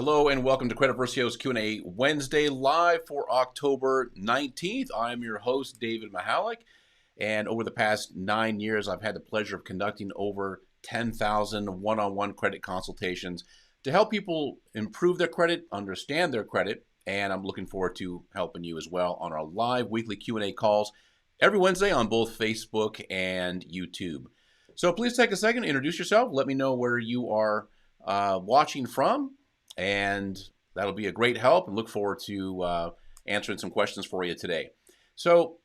Hello and welcome to Credit Versio's Q&A Wednesday live for October 19th. I'm your host, David Michalek, and over the past 9 years, I've had the pleasure of conducting over 10,000 one-on-one credit consultations to help people improve their credit, understand their credit, and I'm looking forward to helping you as well on our live weekly Q&A calls every Wednesday on both Facebook and YouTube. So please take a second, introduce yourself, let me know where you are watching from, and that'll be a great help, and look forward to answering some questions for you today. So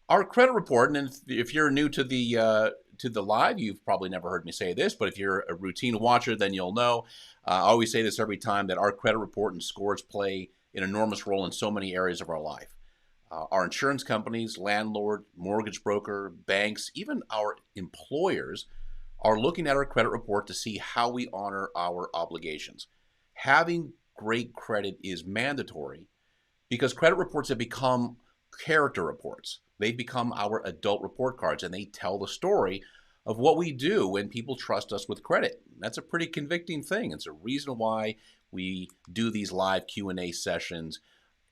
our credit report, and if you're new to the live, you've probably never heard me say this, but if you're a routine watcher, then you'll know. I always say this every time, that our credit report and scores play an enormous role in so many areas of our life. Our insurance companies, landlord, mortgage broker, banks, even our employers are looking at our credit report to see how we honor our obligations. Having great credit is mandatory because credit reports have become character reports. They've become our adult report cards, and they tell the story of what we do when people trust us with credit. That's a pretty convicting thing. It's a reason why we do these live Q&A sessions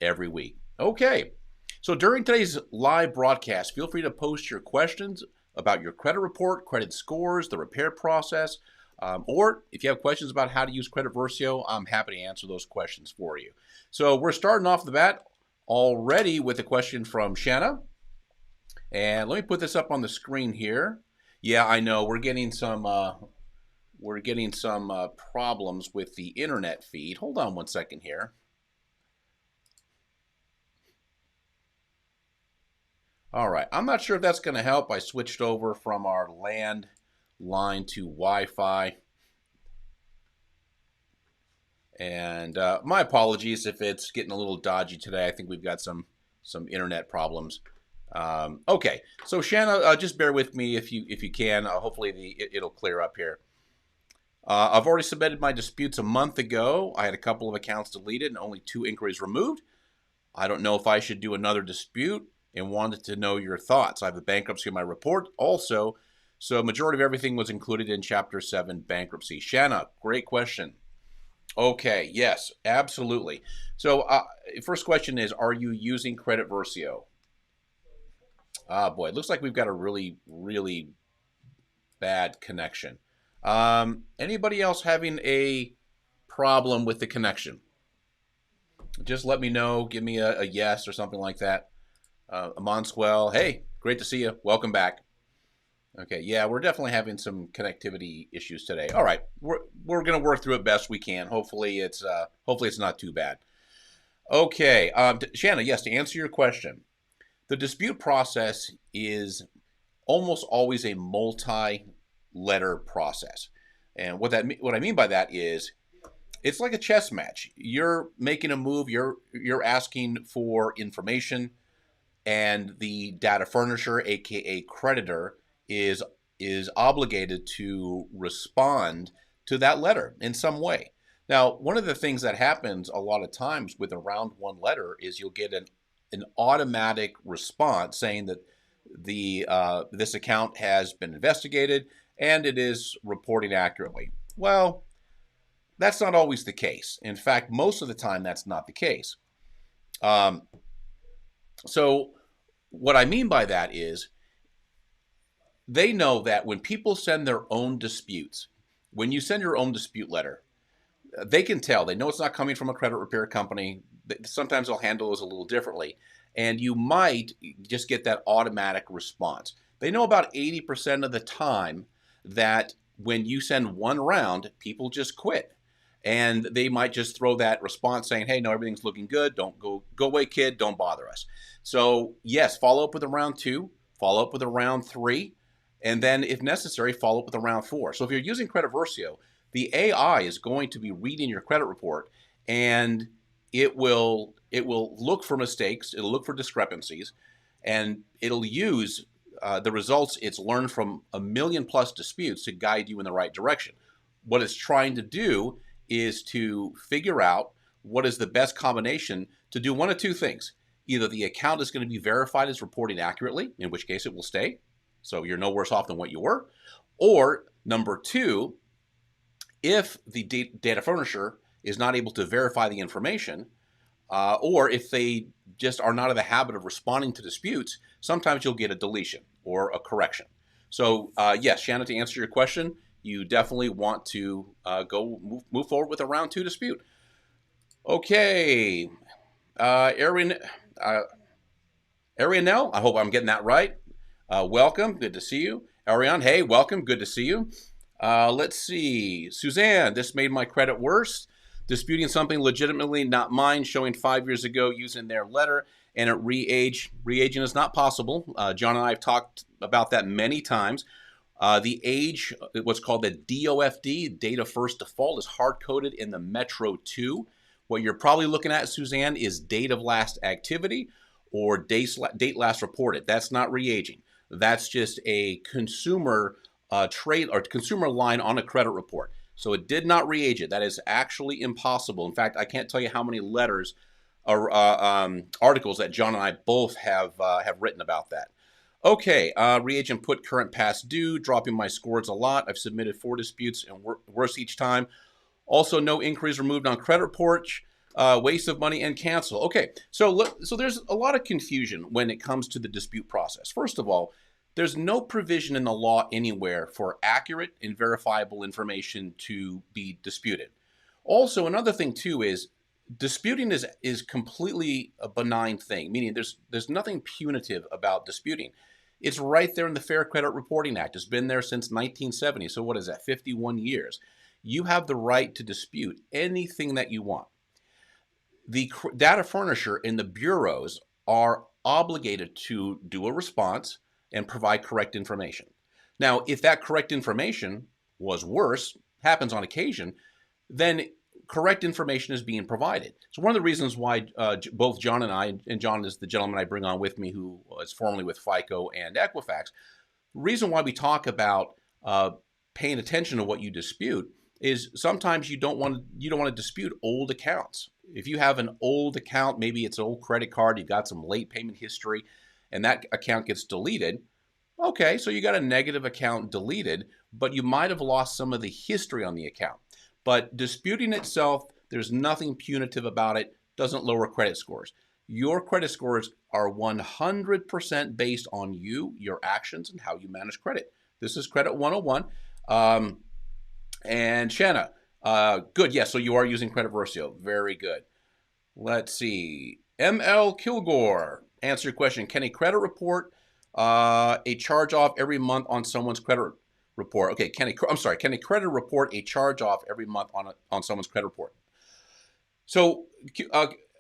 every week. Okay, so during today's live broadcast, feel free to post your questions about your credit report, credit scores, the repair process, or if you have questions about how to use Credit Versio, I'm happy to answer those questions for you. So we're starting off the bat already with a question from Shanna. And let me put this up on the screen here. Yeah, I know we're getting some problems with the internet feed. Hold on one second here. All right, I'm not sure if that's going to help. I switched over from our land line to Wi-Fi. And my apologies if it's getting a little dodgy today. I think we've got some internet problems. Okay, so Shanna, just bear with me if you can. Hopefully it'll clear up here. I've already submitted my disputes a month ago. I had a couple of accounts deleted and only 2 inquiries removed. I don't know if I should do another dispute and wanted to know your thoughts. I have the bankruptcy in my report also, so majority of everything was included in Chapter 7 bankruptcy. Shanna, great question. Okay, yes, absolutely. So first question is, are you using Credit Versio? Ah, boy, it looks like we've got a really, really bad connection. Anybody else having a problem with the connection? Just let me know. Give me a yes or something like that. Monswell, hey, great to see you. Welcome back. Okay, yeah, we're definitely having some connectivity issues today. All right, we're going to work through it best we can. Hopefully it's not too bad. Okay, Shanna, yes, to answer your question, the dispute process is almost always a multi-letter process, and what I mean by that is, it's like a chess match. You're making a move. You're asking for information, and the data furnisher, aka creditor, is obligated to respond to that letter in some way. Now, one of the things that happens a lot of times with a round 1 letter is you'll get an automatic response saying that this account has been investigated and it is reporting accurately. Well, that's not always the case. In fact, most of the time that's not the case. So what I mean by that is, they know that when people send their own disputes, when you send your own dispute letter, they can tell. They know it's not coming from a credit repair company. Sometimes they'll handle those a little differently. And you might just get that automatic response. They know about 80% of the time that when you send one round, people just quit. And they might just throw that response saying, hey, no, everything's looking good. Don't go away, kid. Don't bother us. So yes, follow up with a round 2, follow up with a round 3, and then if necessary, follow up with a round 4. So if you're using Credit Versio, the AI is going to be reading your credit report, and it will look for mistakes, it'll look for discrepancies, and it'll use the results it's learned from a million plus disputes to guide you in the right direction. What it's trying to do is to figure out what is the best combination to do one of 2 things. Either the account is going to be verified as reporting accurately, in which case it will stay, so you're no worse off than what you were, or number 2, if the data furnisher is not able to verify the information, or if they just are not in the habit of responding to disputes, sometimes you'll get a deletion or a correction. So yes, Shannon, to answer your question, you definitely want to move forward with a round 2 dispute. Okay, Arianel, I hope I'm getting that right. Welcome, good to see you. Ariane, hey, welcome, good to see you. Let's see, Suzanne, this made my credit worse. Disputing something legitimately not mine, showing 5 years ago using their letter, and it re-aged. Re-aging is not possible. John and I have talked about that many times. The age, what's called the DOFD, date of first default, is hard-coded in the Metro 2. What you're probably looking at, Suzanne, is date of last activity or date last reported. That's not re-aging. That's just a consumer trade or consumer line on a credit report. So it did not re-age it. That is actually impossible. In fact, I can't tell you how many letters or articles that John and I both have written about that. Okay, re-age and put current past due, dropping my scores a lot. I've submitted 4 disputes and worse each time. Also, no inquiries removed on credit reports, waste of money, and cancel. Okay, so there's a lot of confusion when it comes to the dispute process. First of all, there's no provision in the law anywhere for accurate and verifiable information to be disputed. Also, another thing too is disputing is completely a benign thing, meaning there's nothing punitive about disputing. It's right there in the Fair Credit Reporting Act. It's been there since 1970. So what is that, 51 years? You have the right to dispute anything that you want. The data furnisher and the bureaus are obligated to do a response and provide correct information. Now, if that correct information was worse, happens on occasion, then correct information is being provided. So one of the reasons why both John and I, and John is the gentleman I bring on with me who was formerly with FICO and Equifax, the reason why we talk about paying attention to what you dispute is sometimes you don't want to dispute old accounts. If you have an old account, maybe it's an old credit card, you've got some late payment history, and that account gets deleted, okay, so you got a negative account deleted, but you might have lost some of the history on the account. But disputing itself, there's nothing punitive about it, doesn't lower credit scores. Your credit scores are 100% based on you, your actions, and how you manage credit. This is Credit 101. And Shanna, good, yes, so you are using Credit Versio. Very good. Let's see. ML Kilgore, answer your question. Can a credit report a charge-off every month on someone's credit report? Okay, can a credit report a charge-off every month on someone's credit report? So,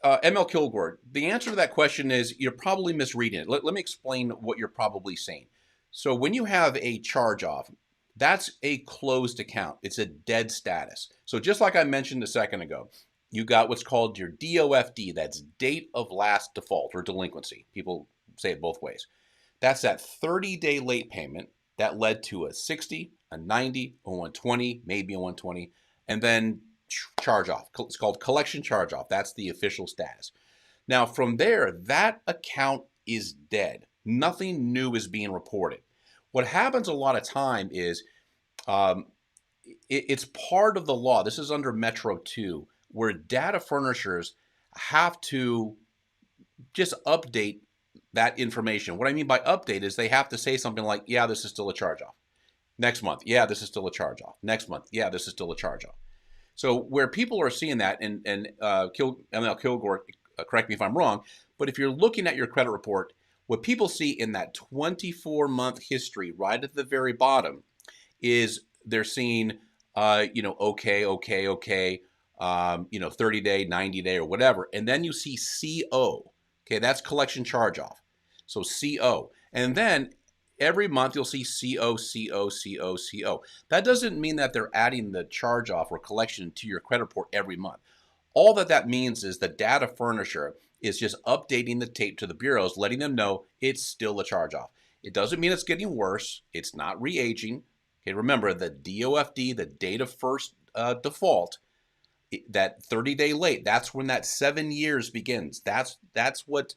ML Kilgore, the answer to that question is you're probably misreading it. Let me explain what you're probably saying. So when you have a charge-off, that's a closed account. It's a dead status. So just like I mentioned a second ago, you got what's called your DOFD, that's date of last default or delinquency. People say it both ways. That's that 30-day late payment that led to a 60, a 90, a 120, maybe a 120, and then charge off. It's called collection charge off. That's the official status. Now from there, that account is dead. Nothing new is being reported. What happens a lot of time is it's part of the law. This is under Metro 2, where data furnishers have to just update that information. What I mean by update is they have to say something like, yeah, this is still a charge-off. Next month, yeah, this is still a charge-off. Next month, yeah, this is still a charge-off. So where people are seeing that, and ML Kilgore, correct me if I'm wrong, but if you're looking at your credit report, what people see in that 24-month history right at the very bottom is they're seeing, okay, 30-day, 90-day, or whatever. And then you see CO. Okay, that's collection charge-off. So CO. And then every month you'll see CO. That doesn't mean that they're adding the charge-off or collection to your credit report every month. All that means is the data furnisher is just updating the tape to the bureaus, letting them know it's still a charge-off. It doesn't mean it's getting worse. It's not re-aging. Okay, remember the DOFD, the date of first default, that 30-day late, that's when that 7 years begins. That's what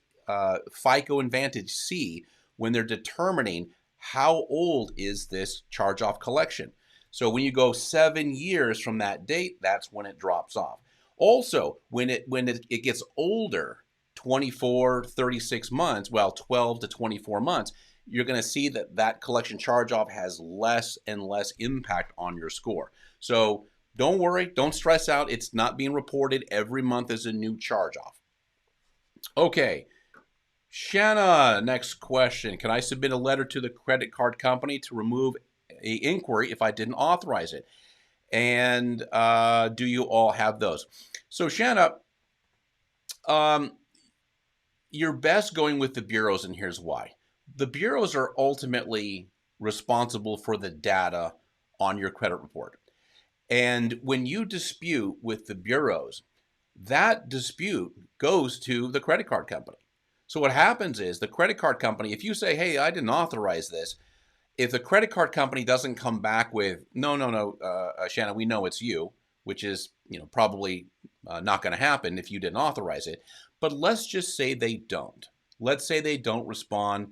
FICO and Vantage see when they're determining how old is this charge-off collection. So when you go 7 years from that date, that's when it drops off. Also, when it gets older, 24, 36 months, well, 12 to 24 months, you're going to see that that collection charge-off has less and less impact on your score. So don't worry, don't stress out. It's not being reported every month as a new charge-off. Okay, Shanna, next question. Can I submit a letter to the credit card company to remove a inquiry if I didn't authorize it? And do you all have those? So Shanna, you're best going with the bureaus, and here's why. The bureaus are ultimately responsible for the data on your credit report. And when you dispute with the bureaus, that dispute goes to the credit card company. So what happens is the credit card company, if you say, hey, I didn't authorize this, if the credit card company doesn't come back with, no, Shanna, we know it's you, which is probably not going to happen if you didn't authorize it. But let's just say they don't. Let's say they don't respond.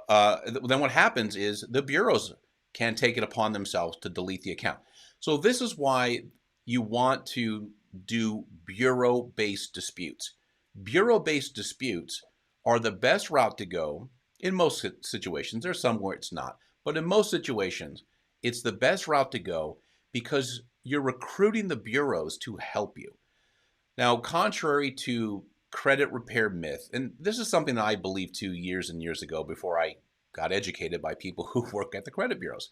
Then what happens is the bureaus can take it upon themselves to delete the account. So this is why you want to do bureau-based disputes. Bureau-based disputes are the best route to go in most situations. There's some where it's not, but in most situations, it's the best route to go because you're recruiting the bureaus to help you. Now, contrary to credit repair myth, and this is something that I believed 2 years and years ago before I got educated by people who work at the credit bureaus.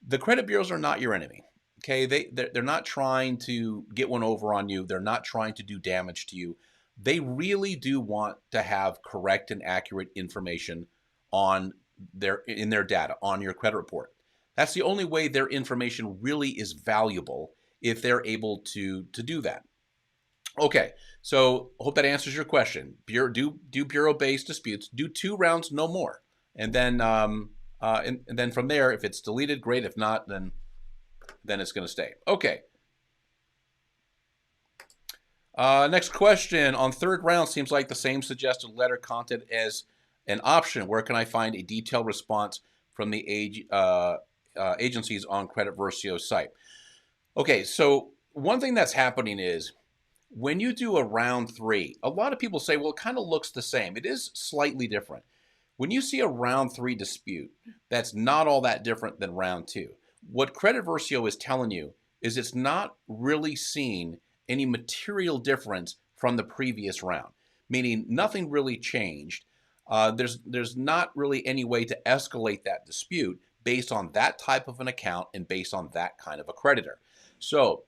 The credit bureaus are not your enemy. Okay, they're not trying to get one over on you. They're not trying to do damage to you. They really do want to have correct and accurate information in their data, on your credit report. That's the only way their information really is valuable, if they're able to do that. Okay, so hope that answers your question. Do bureau-based disputes. Do 2 rounds, no more, and then and then from there, if it's deleted, great. If not, then it's going to stay. Okay. Next question. On 3rd round, seems like the same suggested letter content as an option. Where can I find a detailed response from the agencies on Credit Versio's site? Okay, so one thing that's happening is when you do a round 3, a lot of people say, well, it kind of looks the same. It is slightly different. When you see a round 3 dispute, that's not all that different than round 2. What Credit Versio is telling you is it's not really seeing any material difference from the previous round, meaning nothing really changed. There's not really any way to escalate that dispute based on that type of an account and based on that kind of a creditor. So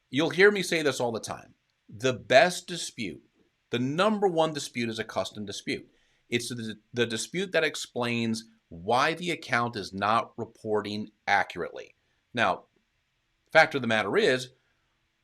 you'll hear me say this all the time. The best dispute, the number one dispute, is a custom dispute. It's the dispute that explains why the account is not reporting accurately. Now, fact of the matter is,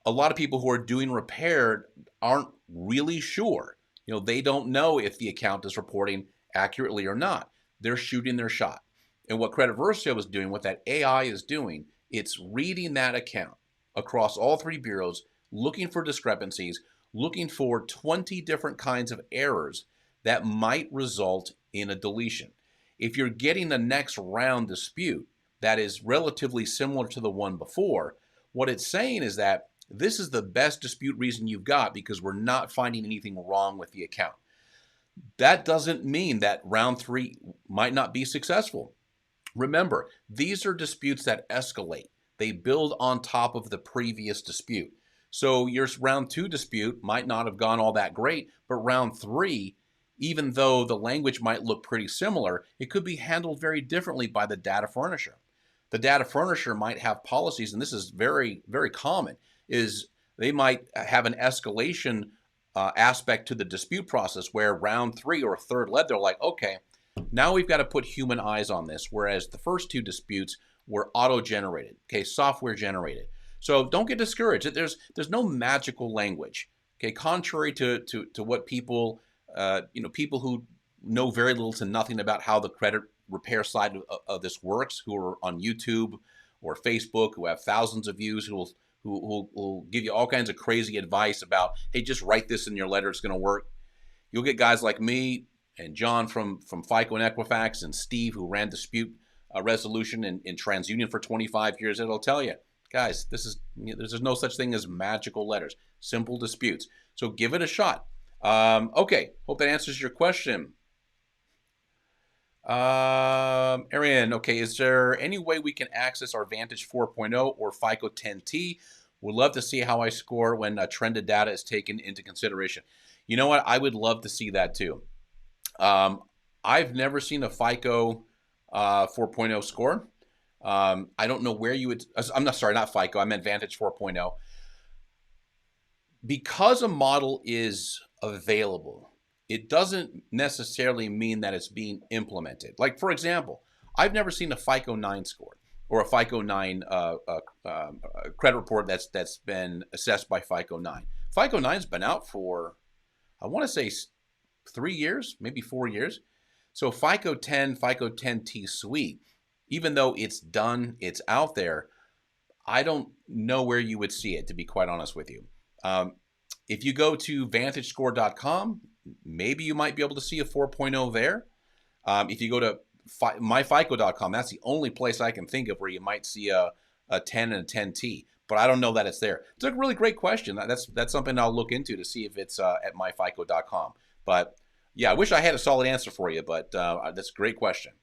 a lot of people who are doing repair aren't really sure. They don't know if the account is reporting accurately or not. They're shooting their shot. And what Credit Versio is doing, what that AI is doing, it's reading that account across all 3 bureaus, looking for discrepancies, looking for 20 different kinds of errors that might result in a deletion. If you're getting a next round dispute that is relatively similar to the one before, what it's saying is that this is the best dispute reason you've got because we're not finding anything wrong with the account. That doesn't mean that round 3 might not be successful. Remember, these are disputes that escalate. They build on top of the previous dispute. So your round 2 dispute might not have gone all that great, but round 3, even though the language might look pretty similar, it could be handled very differently by the data furnisher. The data furnisher might have policies, and this is very, very common, is they might have an escalation aspect to the dispute process where round 3 or 3rd lead, they're like, okay, now we've got to put human eyes on this, whereas the first 2 disputes were auto-generated, okay, software generated. So don't get discouraged. There's no magical language, okay, contrary to what people, people who know very little to nothing about how the credit repair side of this works, who are on YouTube or Facebook, who have thousands of views, who will give you all kinds of crazy advice about, hey, just write this in your letter, it's going to work. You'll get guys like me and John from FICO and Equifax and Steve, who ran dispute resolution in TransUnion for 25 years, that'll tell you, Guys, there's no such thing as magical letters. Simple disputes. So give it a shot. Okay, hope that answers your question. Arian, okay, is there any way we can access our Vantage 4.0 or FICO 10T? Would love to see how I score when trended data is taken into consideration. You know what? I would love to see that too. I've never seen a FICO 4.0 score. I don't know where you would. I'm not sorry, not FICO. I meant Vantage 4.0. Because a model is available, it doesn't necessarily mean that it's being implemented. Like, for example, I've never seen a FICO 9 score or a FICO 9 credit report that's been assessed by FICO 9. FICO 9's been out for, I want to say, 3 years, maybe 4 years. So FICO 10, FICO 10T Suite, even though it's done, it's out there, I don't know where you would see it, to be quite honest with you. If you go to VantageScore.com, maybe you might be able to see a 4.0 there. If you go to MyFICO.com, that's the only place I can think of where you might see a 10 and a 10T. But I don't know that it's there. It's a really great question. That's something I'll look into to see if it's at MyFICO.com. But yeah, I wish I had a solid answer for you, but that's a great question.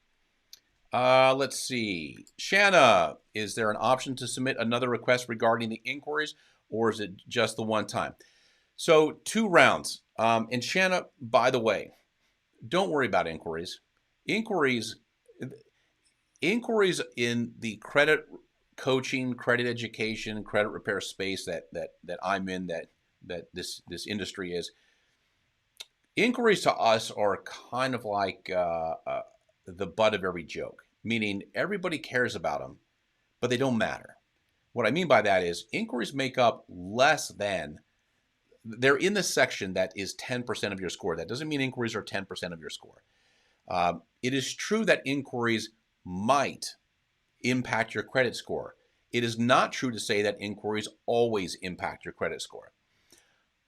Let's see. Shanna, is there an option to submit another request regarding the inquiries, or is it just the one time? So 2 rounds. And Shanna, by the way, don't worry about inquiries. Inquiries in the credit coaching, credit education, credit repair space that I'm in, that this industry is. Inquiries to us are kind of like the butt of every joke, meaning everybody cares about them, but they don't matter. What I mean by that is inquiries make up less than, they're in the section that is 10% of your score. That doesn't mean inquiries are 10% of your score. It is true that inquiries might impact your credit score. It is not true to say that inquiries always impact your credit score.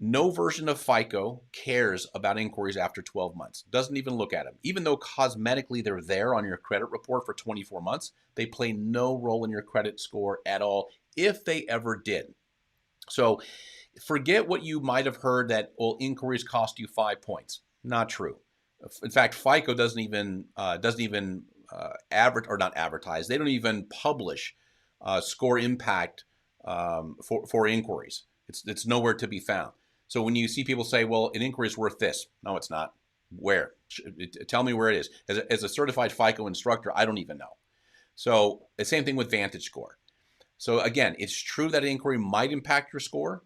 No version of FICO cares about inquiries after 12 months, doesn't even look at them. Even though cosmetically they're there on your credit report for 24 months, they play no role in your credit score at all, if they ever did. So forget what you might have heard that, well, inquiries cost you 5 points. Not true. In fact, FICO doesn't even advertise. They don't even publish score impact for inquiries. It's nowhere to be found. So when you see people say, well, an inquiry is worth this. No, it's not. Where? Tell me where it is. As a certified FICO instructor, I don't even know. So the same thing with Vantage Score. So again, it's true that an inquiry might impact your score,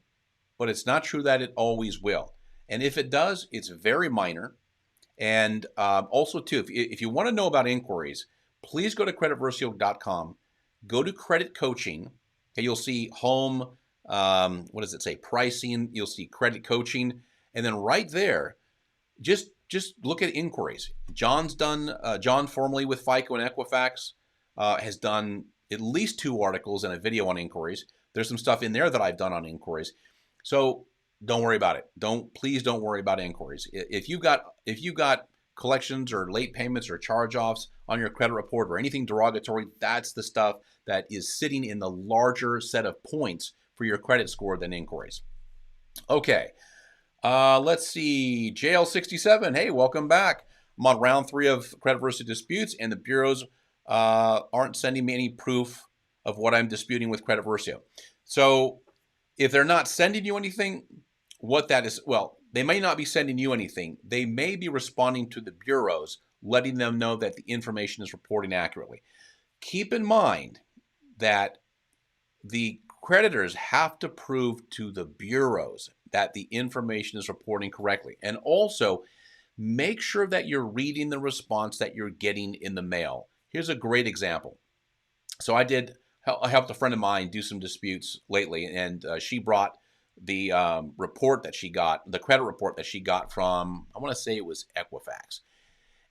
but it's not true that it always will. And if it does, it's very minor. And also too, if you want to know about inquiries, please go to creditversio.com, go to credit coaching. Okay, you'll see home, what does it say? Pricing. You'll see credit coaching, and then right there, just look at inquiries. John's done. John, formerly with FICO and Equifax, has done at least 2 articles and a video on inquiries. There's some stuff in there that I've done on inquiries. So don't worry about it. Please don't worry about inquiries. If you got collections or late payments or charge-offs on your credit report or anything derogatory, that's the stuff that is sitting in the larger set of points for your credit score than inquiries. Okay, let's see. JL67, hey, welcome back. I'm on round 3 of credit Versio disputes, and the bureaus aren't sending me any proof of what I'm disputing with credit Versio. So if they're not sending you anything, what that is, well, they may not be sending you anything. They may be responding to the bureaus, letting them know that the information is reporting accurately. Keep in mind that the creditors have to prove to the bureaus that the information is reporting correctly. And also, make sure that you're reading the response that you're getting in the mail. Here's a great example. So I helped a friend of mine do some disputes lately, and she brought the report that she got, the credit report that she got from, I want to say it was Equifax.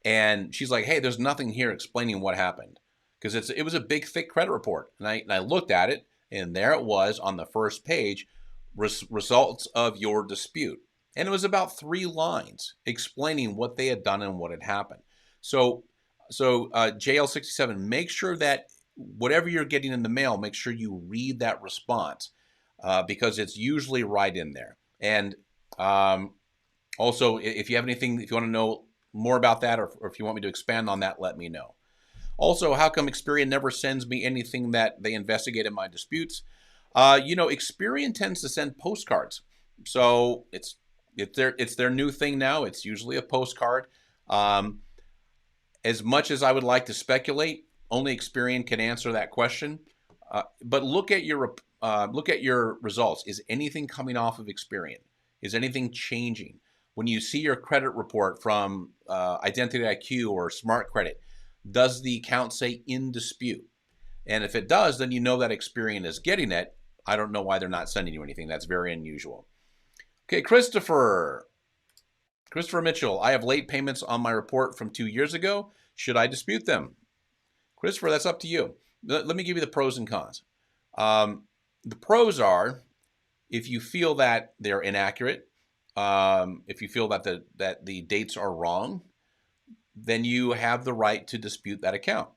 And she's like, hey, there's nothing here explaining what happened. Because it was a big, thick credit report. And I looked at it, and there it was on the first page, results of your dispute. And it was about 3 lines explaining what they had done and what had happened. So JL67, make sure that whatever you're getting in the mail, make sure you read that response because it's usually right in there. And also, if you have anything, if you want to know more about that, or if you want me to expand on that, let me know. Also, how come Experian never sends me anything that they investigate in my disputes? Experian tends to send postcards, so it's their new thing now. It's usually a postcard. Um, as much as I would like to speculate, only Experian can answer that question. But look at your results. Is anything coming off of Experian? Is anything changing? When you see your credit report from Identity IQ or Smart Credit, does the account say in dispute? And if it does, then you know that Experian is getting it. I don't know why they're not sending you anything. That's very unusual. Okay, Christopher Mitchell, I have late payments on my report from 2 years ago. Should I dispute them? Christopher, that's up to you. Let me give you the pros and cons. The pros are, if you feel that they're inaccurate, if you feel that the dates are wrong, then you have the right to dispute that account.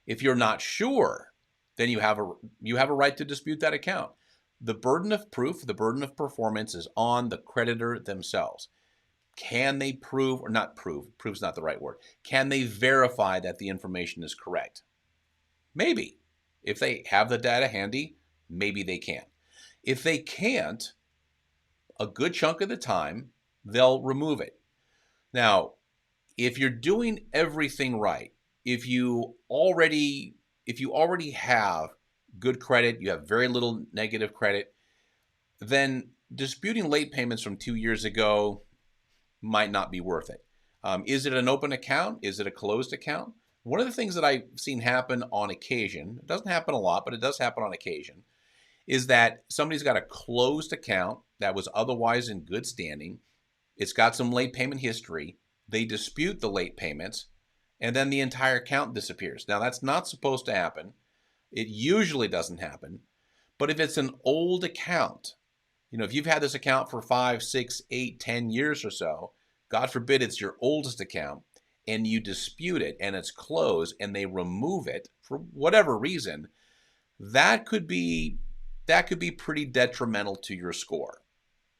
If you're not sure, then you have a right to dispute that account. The burden of proof, the burden of performance is on the creditor themselves. Can they prove, or not prove, prove's not the right word, can they verify that the information is correct? Maybe. If they have the data handy, maybe they can. If they can't, a good chunk of the time, they'll remove it. Now, if you're doing everything right, if you already have good credit, you have very little negative credit, then disputing late payments from 2 years ago might not be worth it. Is it an open account? Is it a closed account? One of the things that I've seen happen on occasion, it doesn't happen a lot, but it does happen on occasion, is that somebody's got a closed account that was otherwise in good standing. It's got some late payment history. They dispute the late payments, and then the entire account disappears. Now, that's not supposed to happen. It usually doesn't happen. But if it's an old account, if you've had this account for 5, 6, 8, 10 years or so, God forbid it's your oldest account, and you dispute it and it's closed and they remove it for whatever reason, that could be pretty detrimental to your score.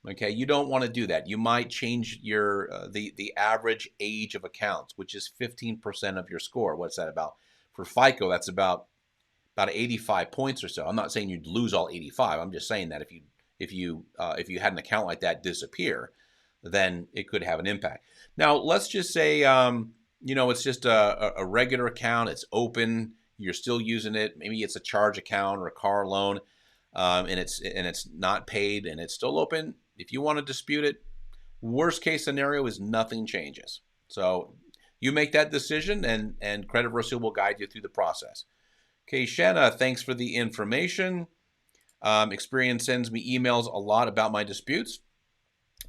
Okay, you don't want to do that. You might change your the average age of accounts, which is 15% of your score. What's that about? For FICO, that's about 85 points or so. I'm not saying you'd lose all 85. I'm just saying that if you had an account like that disappear, then it could have an impact. Now, let's just say it's just a regular account. It's open. You're still using it. Maybe it's a charge account or a car loan, and it's not paid and it's still open. If you want to dispute it, worst case scenario is nothing changes. So you make that decision, and Credit Versio will guide you through the process. Okay, Shanna, thanks for the information. Experian sends me emails a lot about my disputes.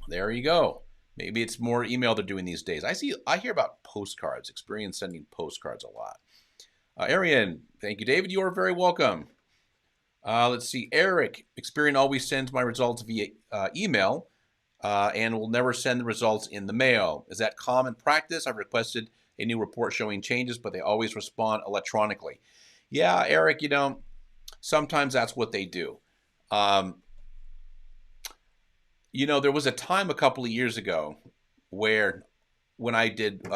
There you go. Maybe it's more email they're doing these days. I hear about postcards. Experian sending postcards a lot. Arian, thank you, David. You are very welcome. Let's see, Eric. Experian always sends my results via email and will never send the results in the mail. Is that common practice? I've requested a new report showing changes, but they always respond electronically. Yeah, Eric, sometimes that's what they do. There was a time a couple of years ago when I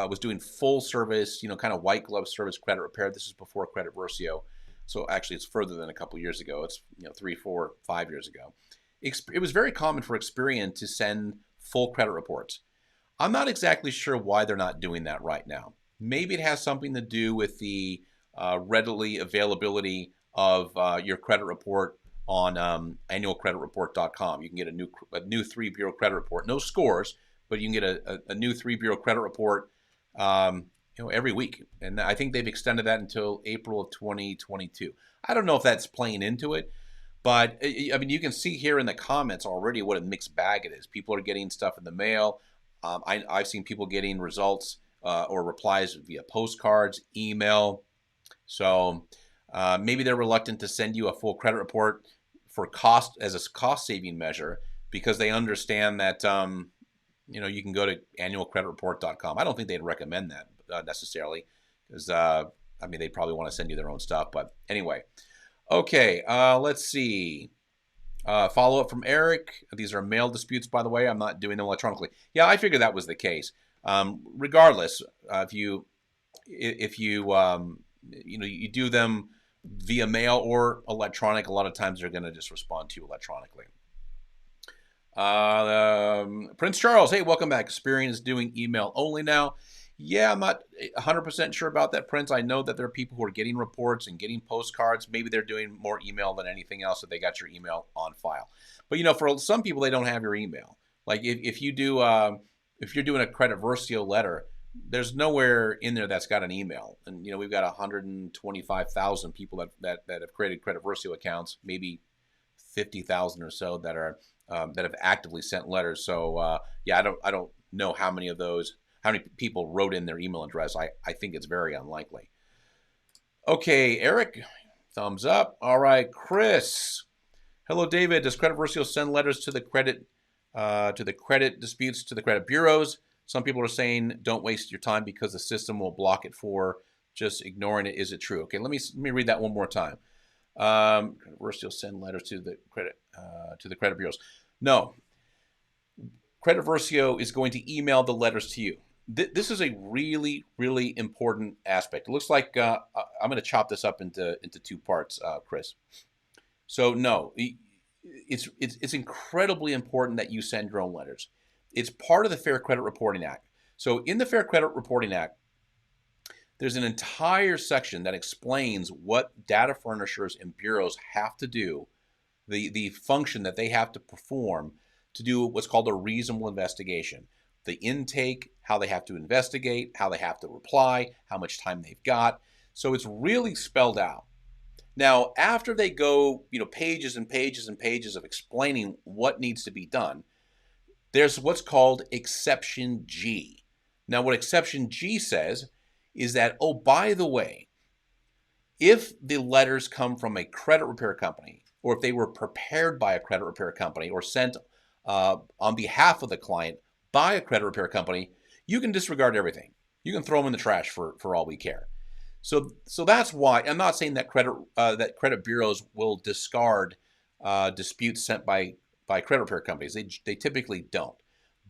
was doing full service, kind of white glove service credit repair. This is before Credit Versio. So actually it's further than a couple of years ago. It's 3, 4, 5 years ago. It was very common for Experian to send full credit reports. I'm not exactly sure why they're not doing that right now. Maybe it has something to do with the readily availability of your credit report on annualcreditreport.com. You can get a new 3-bureau credit report, no scores, but you can get a new 3-bureau credit report every week. And I think they've extended that until April of 2022. I don't know if that's playing into it, but you can see here in the comments already what a mixed bag it is. People are getting stuff in the mail. I've seen people getting results or replies via postcards, email. So maybe they're reluctant to send you a full credit report for as a cost-saving measure because they understand that you can go to annualcreditreport.com. I don't think they'd recommend that necessarily because I mean, they probably want to send you their own stuff, but anyway. Okay, let's see. Follow up from Eric. These are mail disputes, by the way. I'm not doing them electronically. Yeah, I figured that was the case. Regardless, if you do them via mail or electronic, a lot of times they're going to just respond to you electronically. Prince Charles, hey, welcome back. Experian is doing email only now. Yeah, I'm not 100% sure about that, Prince. I know that there are people who are getting reports and getting postcards. Maybe they're doing more email than anything else, so they got your email on file. But for some people, they don't have your email. Like if you do, if you're doing a credit Versio letter, there's nowhere in there that's got an email. And we've got 125,000 people that have created credit Versio accounts, maybe 50,000 or so that are that have actively sent letters. So yeah, I don't know how many people wrote in their email address. I think it's very unlikely. Okay, Eric, thumbs up. All right, Chris. Hello, David. Does Credit Versio send letters to the credit disputes to the credit bureaus? Some people are saying don't waste your time because the system will block it for just ignoring it. Is it true? Okay, let me read that one more time. Credit Versio send letters to the credit bureaus. No. Credit Versio is going to email the letters to you. This is a really, really important aspect. It looks like I'm going to chop this up into two parts, Chris. So no, it's incredibly important that you send your own letters. It's part of the Fair Credit Reporting Act. So in the Fair Credit Reporting Act, there's an entire section that explains what data furnishers and bureaus have to do, the function that they have to perform to do what's called a reasonable investigation. The intake, how they have to investigate, how they have to reply, how much time they've got. So it's really spelled out. Now, after they go, pages and pages and pages of explaining what needs to be done, there's what's called Exception G. Now, what Exception G says is that, oh, by the way, if the letters come from a credit repair company, or if they were prepared by a credit repair company or sent on behalf of the client by a credit repair company, you can disregard everything. You can throw them in the trash for all we care. So that's why I'm not saying that credit bureaus will discard disputes sent by credit repair companies. They typically don't,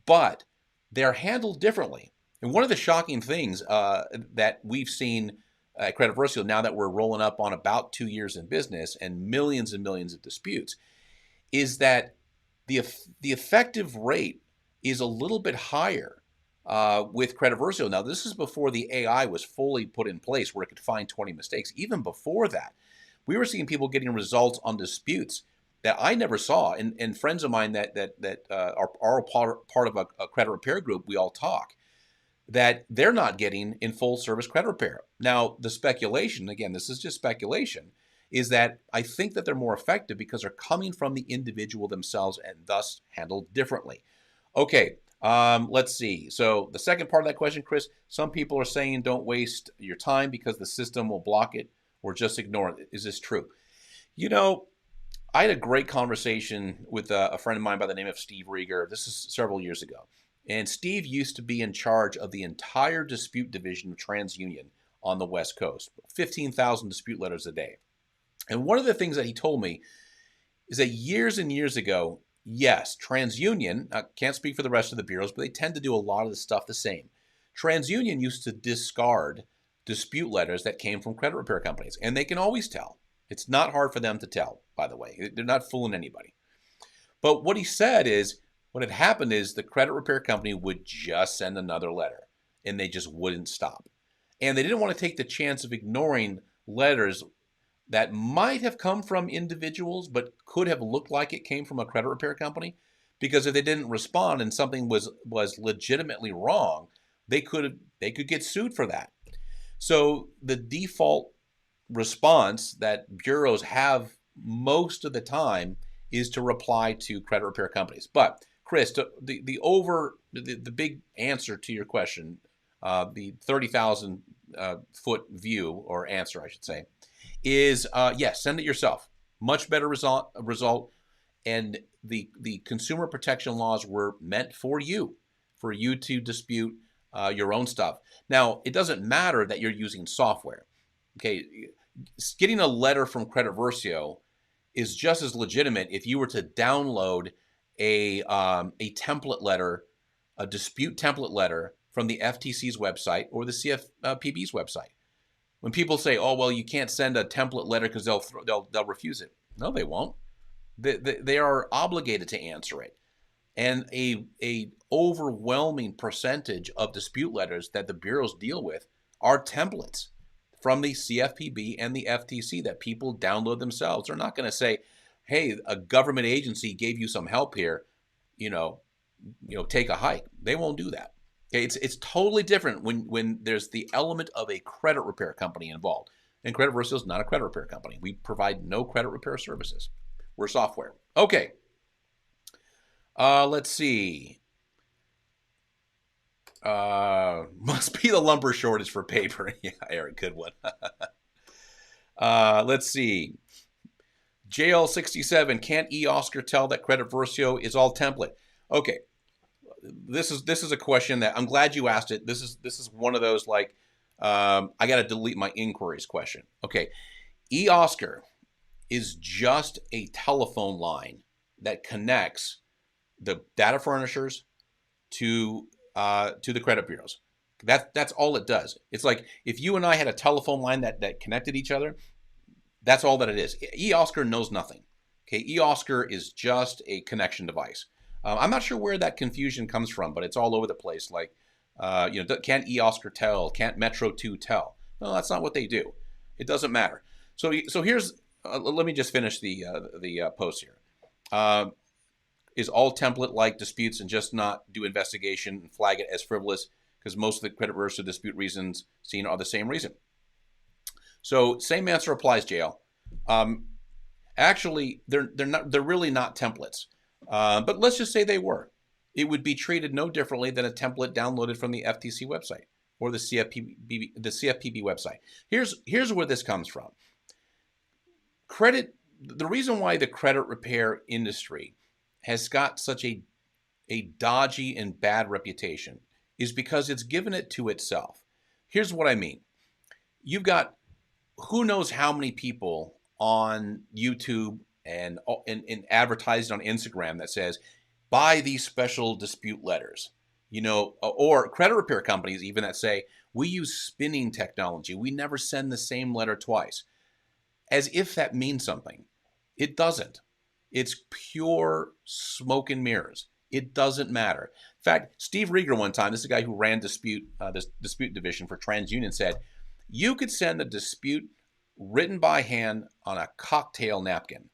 but they're handled differently. And one of the shocking things that we've seen at Credit Versio now that we're rolling up on about 2 years in business and millions of disputes is that the effective rate is a little bit higher with Credit Versio. Now, this is before the AI was fully put in place where it could find 20 mistakes. Even before that, we were seeing people getting results on disputes that I never saw. And friends of mine that are part of a credit repair group, we all talk, that they're not getting in full service credit repair. Now, the speculation, again, this is just speculation, is that I think that they're more effective because they're coming from the individual themselves and thus handled differently. Okay, let's see. So the second part of that question, Chris, some people are saying don't waste your time because the system will block it or just ignore it. Is this true? I had a great conversation with a friend of mine by the name of Steve Rieger. This is several years ago. And Steve used to be in charge of the entire dispute division of TransUnion on the West Coast, 15,000 dispute letters a day. And one of the things that he told me is that years and years ago, yes, TransUnion, I can't speak for the rest of the bureaus, but they tend to do a lot of the stuff the same. TransUnion used to discard dispute letters that came from credit repair companies, and they can always tell. It's not hard for them to tell, by the way. They're not fooling anybody. But what he said is, what had happened is the credit repair company would just send another letter, and they just wouldn't stop. And they didn't want to take the chance of ignoring letters that might have come from individuals, but could have looked like it came from a credit repair company. Because if they didn't respond and something was legitimately wrong, they could get sued for that. So the default response that bureaus have most of the time is to reply to credit repair companies. But Chris, the big answer to your question, the 30,000 foot view or answer, I should say, is yes, send it yourself. Much better result. And the consumer protection laws were meant for you to dispute your own stuff. Now, it doesn't matter that you're using software. Okay, getting a letter from Credit Versio is just as legitimate if you were to download a template letter, a dispute template letter from the FTC's website or the CFPB's website. When people say, "Oh, well, you can't send a template letter because they'll refuse it," no, they won't. They are obligated to answer it, and a overwhelming percentage of dispute letters that the bureaus deal with are templates from the CFPB and the FTC that people download themselves. They're not going to say, "Hey, a government agency gave you some help here, you know, take a hike." They won't do that. Okay, it's totally different when there's the element of a credit repair company involved. And Credit Versio is not a credit repair company. We provide no credit repair services. We're software. Okay. Let's see. Must be the lumber shortage for paper. Yeah, Eric, good one. Let's see. JL67, can't eOscar tell that Credit Versio is all template? Okay. This is a question that I'm glad you asked it. This is one of those like I got to delete my inquiries question. Okay. eOscar is just a telephone line that connects the data furnishers to the credit bureaus. That's all it does. It's like if you and I had a telephone line that connected each other, that's all that it is. eOscar knows nothing. Okay, eOscar is just a connection device. I'm not sure where that confusion comes from, but it's all over the place. Like, can't eOscar tell? Can't Metro 2 tell? No, that's not what they do. It doesn't matter. So here's let me just finish the post here. Is all template-like disputes and just not do investigation and flag it as frivolous because most of the credit Versio dispute reasons seen are the same reason. So same answer applies, JL. Actually, they're really not templates. But let's just say they were. It would be treated no differently than a template downloaded from the FTC website or the CFPB website. Here's where this comes from. The reason why the credit repair industry has got such a dodgy and bad reputation is because it's given it to itself. Here's what I mean. You've got who knows how many people on YouTube and advertised on Instagram that says, buy these special dispute letters, or credit repair companies even that say, we use spinning technology. We never send the same letter twice. As if that means something. It doesn't. It's pure smoke and mirrors. It doesn't matter. In fact, Steve Rieger one time, this is a guy who ran this dispute division for TransUnion, said, you could send a dispute written by hand on a cocktail napkin,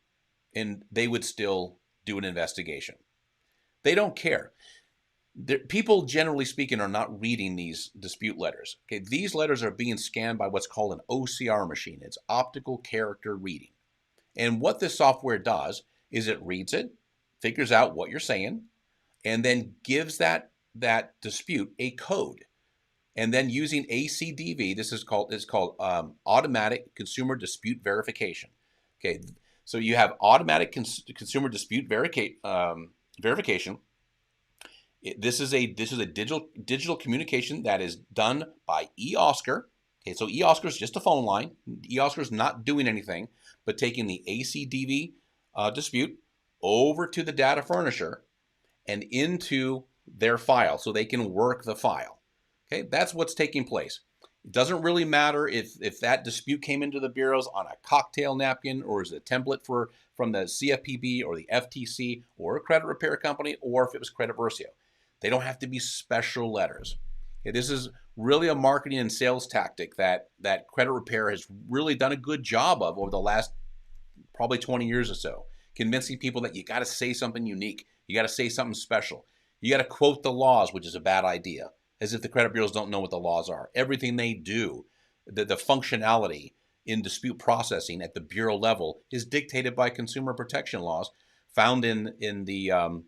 and they would still do an investigation. They don't care. People, generally speaking, are not reading these dispute letters. Okay, these letters are being scanned by what's called an OCR machine. It's optical character reading. And what this software does is it reads it, figures out what you're saying, and then gives that dispute a code. And then using ACDV, this is called automatic consumer dispute verification. Okay, so you have automatic consumer dispute verification. This is a digital communication that is done by eOscar. Okay, so eOscar is just a phone line. eOscar is not doing anything but taking the ACDV dispute over to the data furnisher and into their file so they can work the file. Okay, that's what's taking place. It doesn't really matter if that dispute came into the bureaus on a cocktail napkin or is a template from the CFPB or the FTC or a credit repair company or if it was Credit Versio. They don't have to be special letters. Okay, this is really a marketing and sales tactic that credit repair has really done a good job of over the last probably 20 years or so, convincing people that you got to say something unique. You got to say something special. You got to quote the laws, which is a bad idea, as if the credit bureaus don't know what the laws are. Everything they do, the functionality in dispute processing at the bureau level is dictated by consumer protection laws found in the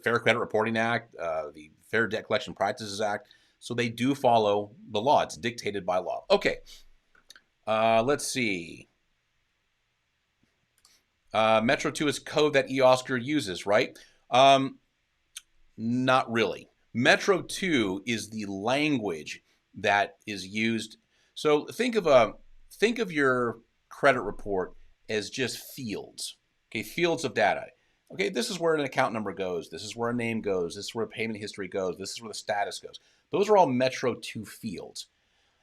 Fair Credit Reporting Act, the Fair Debt Collection Practices Act. So they do follow the law. It's dictated by law. Okay, let's see. Metro 2 is code that eOscar uses, right? Not really. Metro 2 is the language that is used. So think of your credit report as just fields. Okay, fields of data. Okay, this is where an account number goes. This is where a name goes. This is where payment history goes. This is where the status goes. Those are all Metro 2 fields.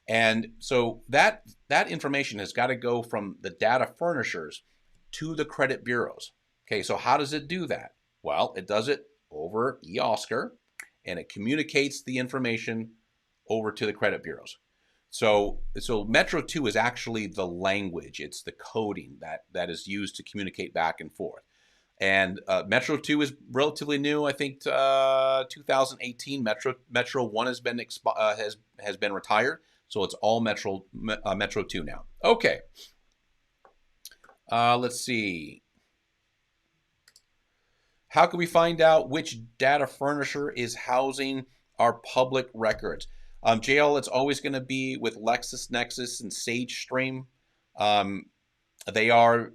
And so that information has got to go from the data furnishers to the credit bureaus. Okay, so how does it do that? Well, it does it over eOscar, and it communicates the information over to the credit bureaus. So Metro 2 is actually the language. It's the coding that is used to communicate back and forth. And Metro 2 is relatively new. I think 2018. Metro 1 has been retired, so it's all Metro 2 now. Okay. Let's see. How can we find out which data furnisher is housing our public records? JL, it's always going to be with LexisNexis and SageStream. They are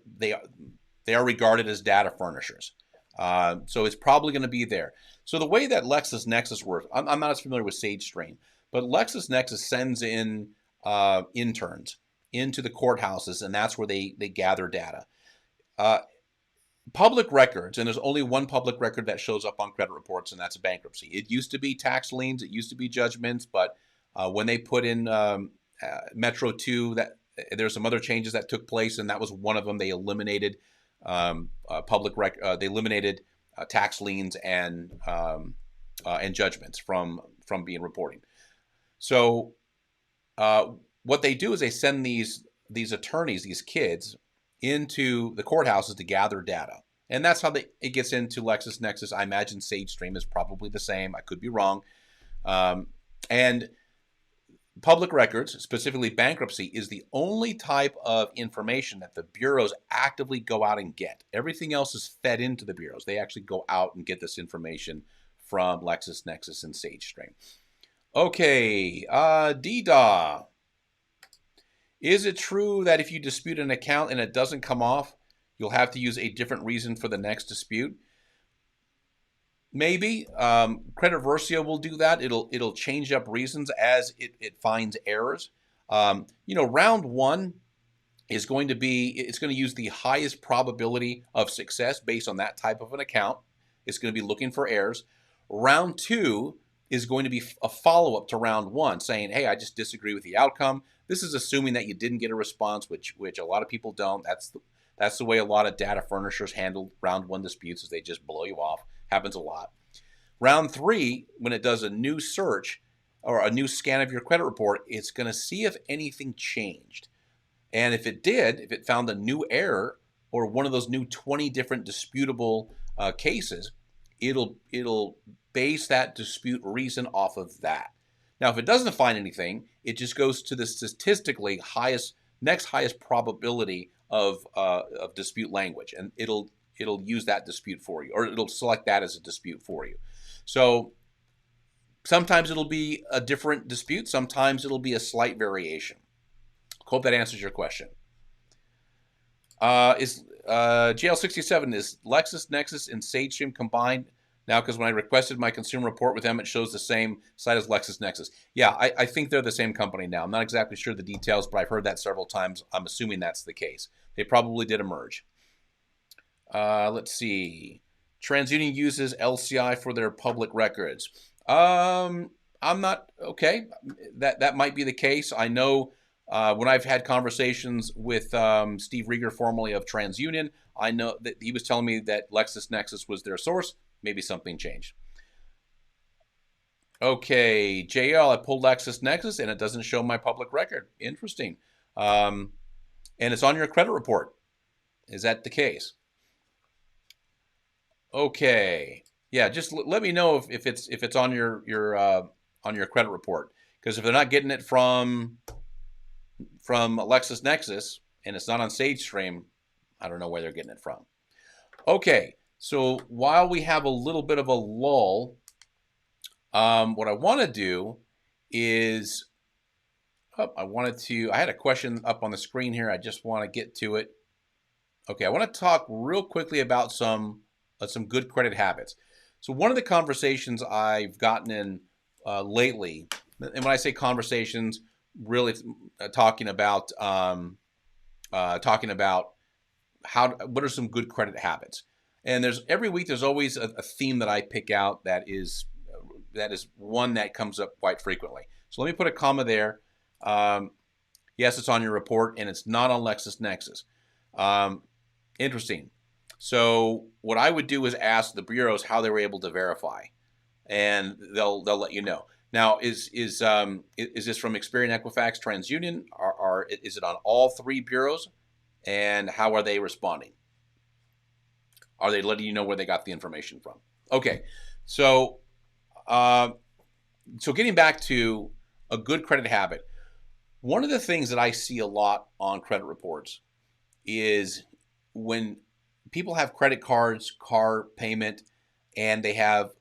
regarded as data furnishers. So it's probably going to be there. So the way that LexisNexis works, I'm not as familiar with SageStream, but LexisNexis sends in interns into the courthouses, and that's where they gather data. Public records, and there's only one public record that shows up on credit reports, and that's a bankruptcy. It used to be tax liens, it used to be judgments, but when they put in Metro 2, there's some other changes that took place, and that was one of them. They eliminated they eliminated tax liens and judgments from being reporting. So what they do is they send these attorneys, these kids, into the courthouses to gather data. And that's how it gets into LexisNexis. I imagine SageStream is probably the same. I could be wrong. And public records, specifically bankruptcy, is the only type of information that the bureaus actively go out and get. Everything else is fed into the bureaus. They actually go out and get this information from LexisNexis and SageStream. Okay, DDA. Is it true that if you dispute an account and it doesn't come off, you'll have to use a different reason for the next dispute? Maybe. Credit Versio will do that. It'll change up reasons as it finds errors. Round one is going to use the highest probability of success based on that type of an account. It's going to be looking for errors. Round two is going to be a follow-up to round one, saying, hey, I just disagree with the outcome. This is assuming that you didn't get a response, which a lot of people don't. That's the way a lot of data furnishers handle round one disputes, is they just blow you off. Happens a lot. Round three, when it does a new search or a new scan of your credit report, it's going to see if anything changed. And if it found a new error or one of those new 20 different disputable cases, it'll base that dispute reason off of that. Now, if it doesn't find anything, it just goes to the statistically next highest probability of dispute language, and it'll use that dispute for you, or it'll select that as a dispute for you. So sometimes it'll be a different dispute, sometimes it'll be a slight variation. Hope that answers your question. JL67, is LexisNexis and SageStream combined now? Because when I requested my consumer report with them, it shows the same site as LexisNexis. Yeah, I think they're the same company now. I'm not exactly sure the details, but I've heard that several times. I'm assuming that's the case. They probably did a merge. Let's see. TransUnion uses LCI for their public records. I'm not, okay. That might be the case. I know when I've had conversations with Steve Rieger, formerly of TransUnion, I know that he was telling me that LexisNexis was their source. Maybe something changed. Okay, JL, I pulled LexisNexis and it doesn't show my public record. Interesting. And it's on your credit report. Is that the case? Okay. Yeah, just let me know if it's on your credit report, because if they're not getting it from LexisNexis and it's not on SageStream, I don't know where they're getting it from. Okay, so while we have a little bit of a lull, what I want to do is, I had a question up on the screen here. I just want to get to it. Okay, I want to talk real quickly about some good credit habits. So one of the conversations I've gotten in lately And when I say conversations, really talking about what are some good credit habits. And every week there's always a theme that I pick out that is one that comes up quite frequently. So let me put a comma there. Yes, it's on your report, and it's not on LexisNexis. Interesting. So what I would do is ask the bureaus how they were able to verify, and they'll let you know. Now, is this from Experian, Equifax, TransUnion, or is it on all three bureaus? And how are they responding? Are they letting you know where they got the information from? Okay, so getting back to a good credit habit, one of the things that I see a lot on credit reports is when people have credit cards, car payment, and they have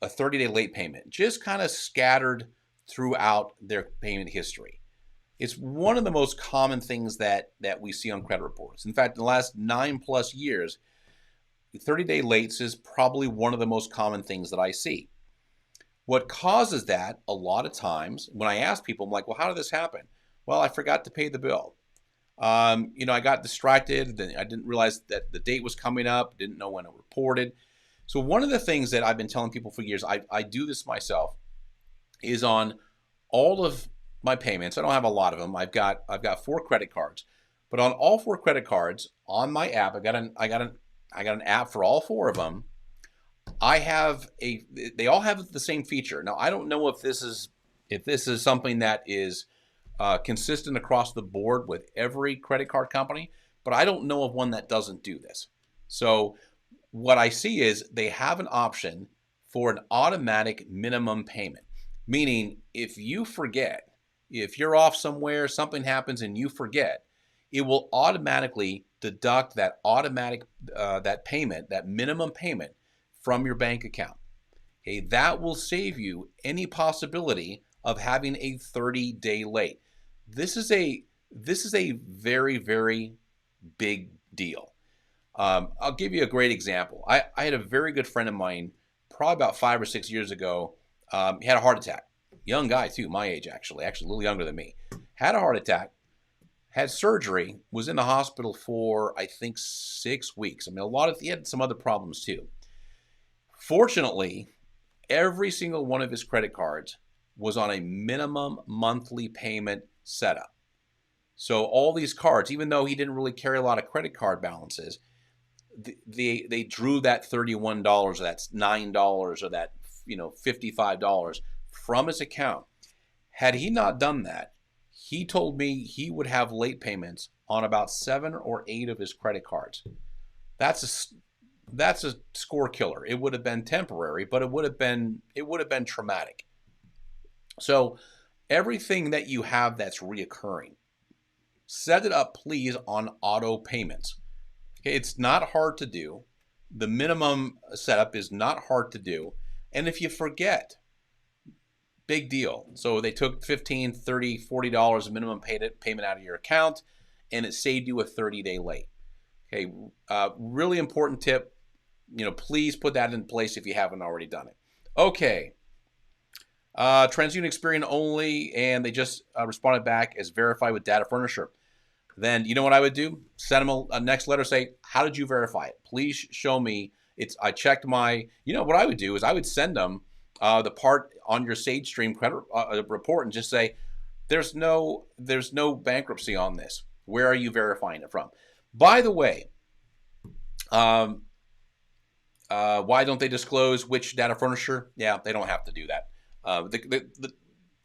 a 30-day late payment, just kind of scattered throughout their payment history. It's one of the most common things that we see on credit reports. In fact, in the last 9+ years, 30-day lates is probably one of the most common things that I see. What causes that, a lot of times, when I ask people, I'm like, well, how did this happen? Well, I forgot to pay the bill. I got distracted. I didn't realize that the date was coming up, didn't know when it reported. So one of the things that I've been telling people for years, I do this myself, is on all of my payments. I don't have a lot of them. I've got 4 credit cards, but on all 4 credit cards on my app, I got an app for all 4 of them. They all have the same feature. Now, I don't know if this is something that is consistent across the board with every credit card company, but I don't know of one that doesn't do this. So what I see is they have an option for an automatic minimum payment, meaning if you forget, if you're off somewhere, something happens and you forget, it will automatically deduct that payment, that minimum payment from your bank account. Okay, that will save you any possibility of having a 30-day late. This is a very, very big deal. I'll give you a great example. I had a very good friend of mine, probably about 5 or 6 years ago. He had a heart attack. Young guy too, my age actually a little younger than me. Had a heart attack, had surgery, was in the hospital for I think 6 weeks. I mean, he had some other problems too. Fortunately, every single one of his credit cards was on a minimum monthly payment setup. So all these cards, even though he didn't really carry a lot of credit card balances, they drew that $31 or that's $9 or that $55 from his account. Had he not done that, he told me he would have late payments on about 7 or 8 of his credit cards. That's a score killer. It would have been temporary, but it would have been traumatic. So everything that you have that's reoccurring, set it up please on auto payments. Okay, it's not hard to do. The minimum setup is not hard to do. And if you forget, big deal. So they took $15, $30, $40 minimum payment out of your account, and it saved you a 30-day late. Okay, really important tip. Please put that in place if you haven't already done it. Okay. TransUnion Experian only, and they just responded back as verified with data furnisher. Then you know what I would do? Send them a next letter, say, how did you verify it? Please show me. I checked what I would do is I would send them the part on your SageStream credit report and just say, there's no bankruptcy on this. Where are you verifying it from? By the way, why don't they disclose which data furnisher? Yeah, they don't have to do that.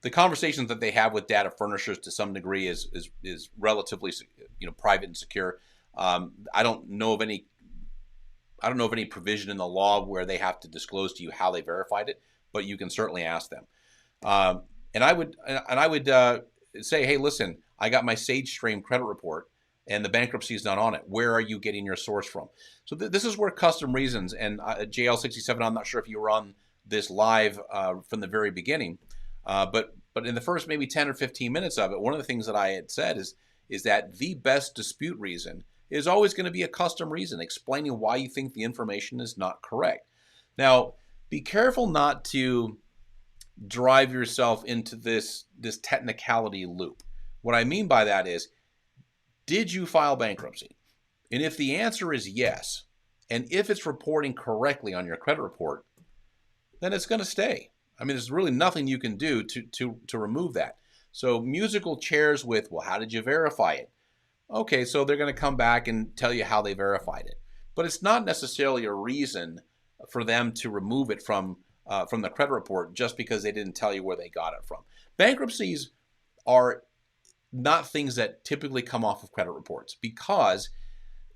The conversations that they have with data furnishers to some degree is relatively private and secure. I don't know of any provision in the law where they have to disclose to you how they verified it, but you can certainly ask them. And I would say, hey, listen, I got my SageStream credit report and the bankruptcy is not on it. Where are you getting your source from? So this is where custom reasons and JL67, I'm not sure if you were on this live from the very beginning, but in the first maybe 10 or 15 minutes of it, one of the things that I had said is that the best dispute reason is always going to be a custom reason explaining why you think the information is not correct. Now, be careful not to drive yourself into this technicality loop. What I mean by that is, did you file bankruptcy? And if the answer is yes, and if it's reporting correctly on your credit report, then it's going to stay. I mean, there's really nothing you can do to remove that. So musical chairs with, well, how did you verify it? Okay, so they're going to come back and tell you how they verified it. But it's not necessarily a reason for them to remove it from the credit report just because they didn't tell you where they got it from. Bankruptcies are not things that typically come off of credit reports because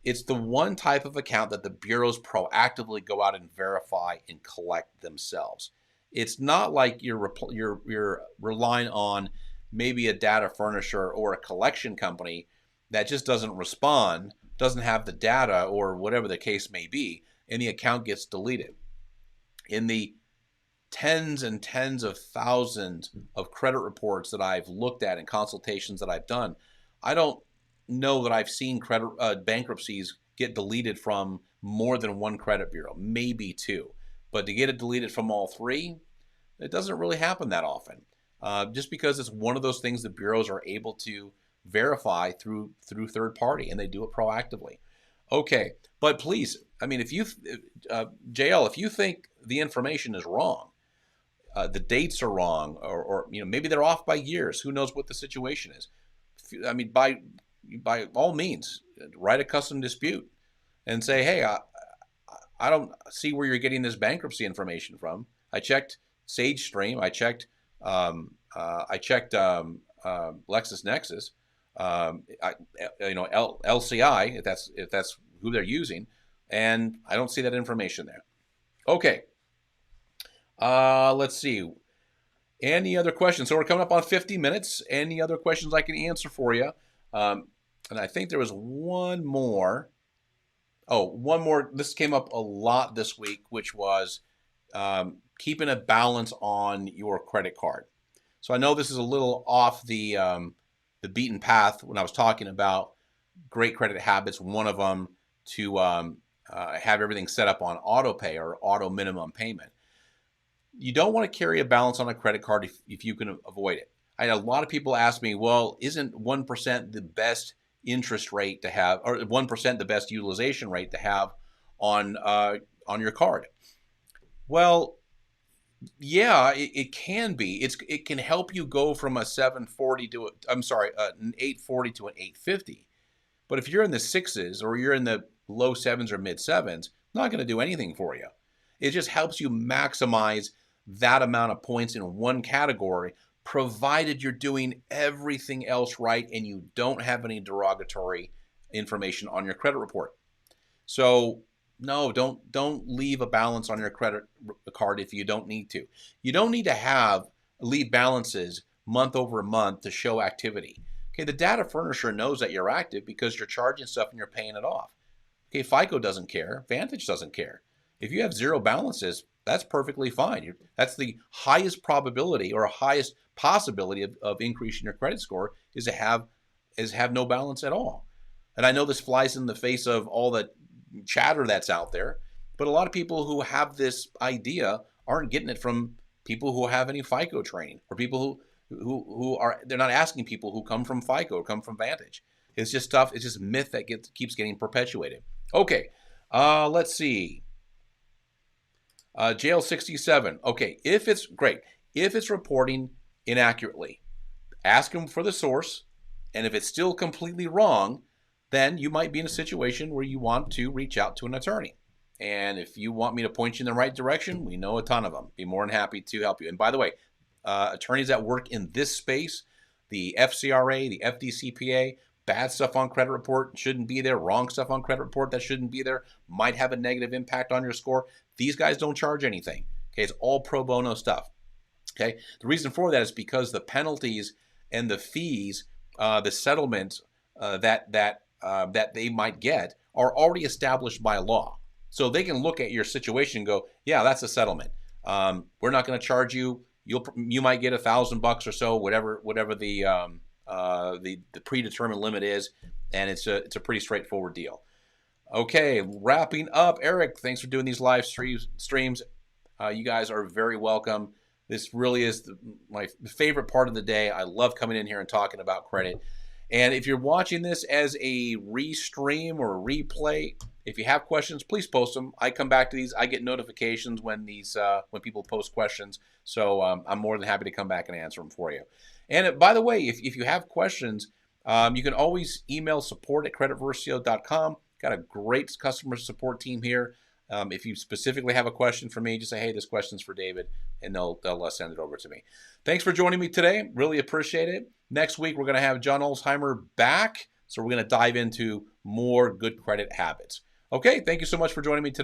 it's the one type of account that the bureaus proactively go out and verify and collect themselves. It's not like you're relying on maybe a data furnisher or a collection company that just doesn't respond, doesn't have the data, or whatever the case may be, and the account gets deleted. In the tens and tens of thousands of credit reports that I've looked at and consultations that I've done, I don't know that I've seen bankruptcies get deleted from more than one credit bureau, maybe two. But to get it deleted from all three, it doesn't really happen that often. Just because it's one of those things that bureaus are able to verify through third party, and they do it proactively. Okay, but please, I mean, if you, JL, if you think the information is wrong, the dates are wrong, or maybe they're off by years. Who knows what the situation is? I mean, by all means, write a custom dispute and say, hey, I don't see where you're getting this bankruptcy information from. I checked SageStream. I checked LexisNexis. LCI, if that's who they're using, and I don't see that information there. Okay. Let's see. Any other questions? So we're coming up on 50 minutes. Any other questions I can answer for you? And I think there was one more. Oh, one more. This came up a lot this week, which was keeping a balance on your credit card. So I know this is a little off the beaten path when I was talking about great credit habits. One of them to have everything set up on auto pay or auto minimum payment. You don't want to carry a balance on a credit card if you can avoid it. I had a lot of people ask me, well, isn't 1% the best interest rate to have, or 1% the best utilization rate to have on your card? Well, yeah, it can be. It can help you go from a 740 to an 840 to an 850. But if you're in the sixes or you're in the low sevens or mid sevens, not going to do anything for you. It just helps you maximize that amount of points in one category, provided you're doing everything else right and you don't have any derogatory information on your credit report. So no, don't leave a balance on your credit card if you don't need to. You don't need to leave balances month over month to show activity. Okay, the data furnisher knows that you're active because you're charging stuff and you're paying it off. Okay, FICO doesn't care. Vantage doesn't care. If you have zero balances, that's perfectly fine. That's the highest probability or highest possibility of increasing your credit score is to have no balance at all. And I know this flies in the face of all the chatter that's out there, but a lot of people who have this idea aren't getting it from people who have any FICO training, or people who are, they're not asking people who come from FICO or come from Vantage. It's just stuff. It's just myth that keeps getting perpetuated. Okay, let's see. Jail 67. Okay, if it's reporting inaccurately, ask them for the source, and if it's still completely wrong, then you might be in a situation where you want to reach out to an attorney. And if you want me to point you in the right direction, we know a ton of them. Be more than happy to help you. And by the way, attorneys that work in this space, the FCRA, the FDCPA, bad stuff on credit report shouldn't be there, wrong stuff on credit report that shouldn't be there, might have a negative impact on your score. These guys don't charge anything. Okay, it's all pro bono stuff. Okay, the reason for that is because the penalties and the fees, the settlements that they might get are already established by law. So they can look at your situation and go, yeah, that's a settlement. We're not going to charge you. You might get $1,000 or so, whatever the predetermined limit is, and it's a pretty straightforward deal. Okay, wrapping up. Eric, thanks for doing these live streams. You guys are very welcome. This really is my favorite part of the day. I love coming in here and talking about credit. And if you're watching this as a restream or a replay, if you have questions, please post them. I come back to these. I get notifications when when people post questions. So I'm more than happy to come back and answer them for you. And by the way, if you have questions, you can always email support@creditversio.com. Got a great customer support team here. If you specifically have a question for me, just say, hey, this question's for David, and they'll send it over to me. Thanks for joining me today. Really appreciate it. Next week, we're going to have John Olsheimer back, so we're going to dive into more good credit habits. Okay, thank you so much for joining me today.